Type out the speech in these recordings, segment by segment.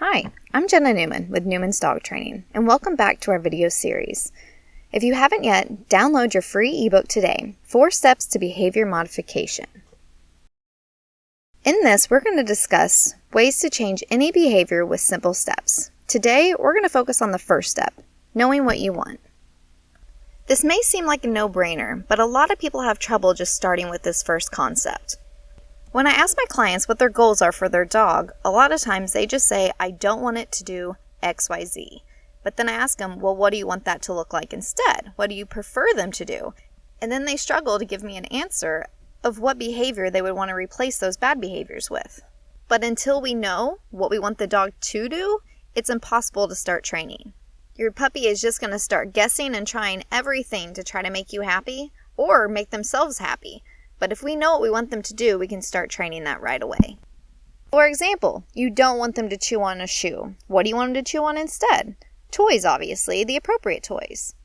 Hi, I'm Jenna Newman with Newman's Dog Training, and welcome back to our video series. If you haven't yet, download your free ebook today, 4 Steps to Behavior Modification. In this, we're going to discuss ways to change any behavior with simple steps. Today, we're going to focus on the first step, knowing what you want. This may seem like a no-brainer, but a lot of people have trouble just starting with this first concept. When I ask my clients what their goals are for their dog, a lot of times they just say, I don't want it to do XYZ. But then I ask them, well, what do you want that to look like instead? What do you prefer them to do? And then they struggle to give me an answer of what behavior they would want to replace those bad behaviors with. But until we know what we want the dog to do, it's impossible to start training. Your puppy is just going to start guessing and trying everything to try to make you happy or make themselves happy. But if we know what we want them to do, we can start training that right away. For example, you don't want them to chew on a shoe. What do you want them to chew on instead? Toys, obviously, the appropriate toys.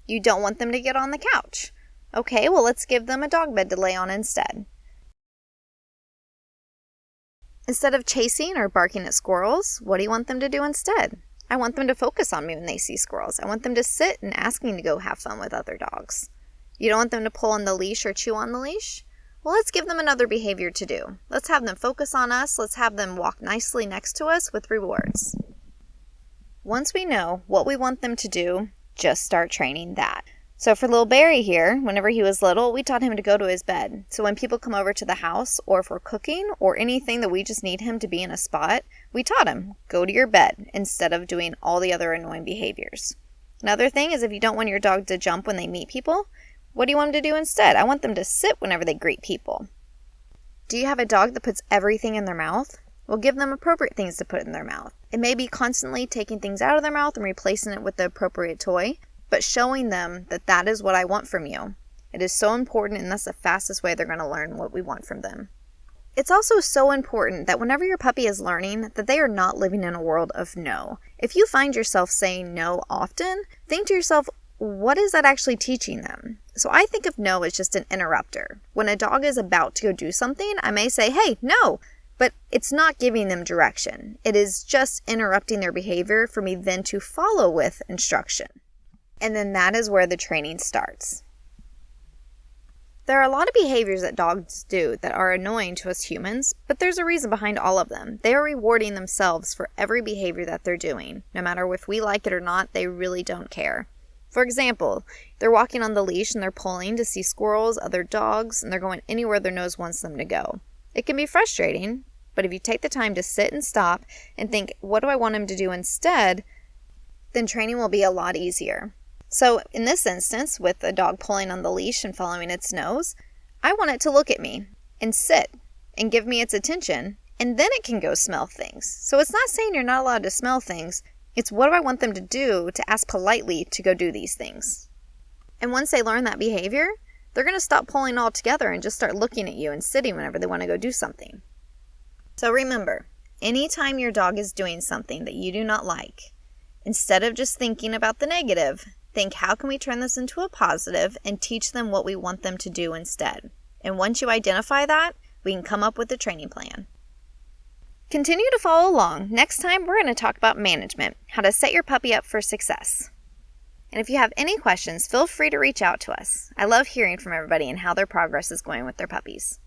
You don't want them to get on the couch. Okay, well, let's give them a dog bed to lay on instead. Instead of chasing or barking at squirrels, what do you want them to do instead? I want them to focus on me when they see squirrels. I want them to sit and ask me to go have fun with other dogs. You don't want them to pull on the leash or chew on the leash? Well, let's give them another behavior to do. Let's have them focus on us. Let's have them walk nicely next to us with rewards. Once we know what we want them to do, just start training that. So for little Barry here, whenever he was little, we taught him to go to his bed. So when people come over to the house, or if we're cooking, or anything that we just need him to be in a spot, we taught him, go to your bed, instead of doing all the other annoying behaviors. Another thing is if you don't want your dog to jump when they meet people, what do you want them to do instead? I want them to sit whenever they greet people. Do you have a dog that puts everything in their mouth? Well, give them appropriate things to put in their mouth. It may be constantly taking things out of their mouth and replacing it with the appropriate toy, but showing them that that is what I want from you. It is so important, and that's the fastest way they're going to learn what we want from them. It's also so important that whenever your puppy is learning, that they are not living in a world of no. If you find yourself saying no often, think to yourself, what is that actually teaching them? So I think of no as just an interrupter. When a dog is about to go do something, I may say, hey, no, but it's not giving them direction. It is just interrupting their behavior for me then to follow with instruction. And then that is where the training starts. There are a lot of behaviors that dogs do that are annoying to us humans, but there's a reason behind all of them. They are rewarding themselves for every behavior that they're doing. No matter if we like it or not, they really don't care. For example, they're walking on the leash and they're pulling to see squirrels, other dogs, and they're going anywhere their nose wants them to go. It can be frustrating, but if you take the time to sit and stop and think, what do I want him to do instead, then training will be a lot easier. So in this instance, with a dog pulling on the leash and following its nose, I want it to look at me and sit and give me its attention, and then it can go smell things. So it's not saying you're not allowed to smell things. It's what do I want them to do to ask politely to go do these things. And once they learn that behavior, they're going to stop pulling altogether and just start looking at you and sitting whenever they want to go do something. So remember, anytime your dog is doing something that you do not like, instead of just thinking about the negative, think how can we turn this into a positive and teach them what we want them to do instead. And once you identify that, we can come up with a training plan. Continue to follow along. Next time, we're going to talk about management, how to set your puppy up for success. And if you have any questions, feel free to reach out to us. I love hearing from everybody and how their progress is going with their puppies.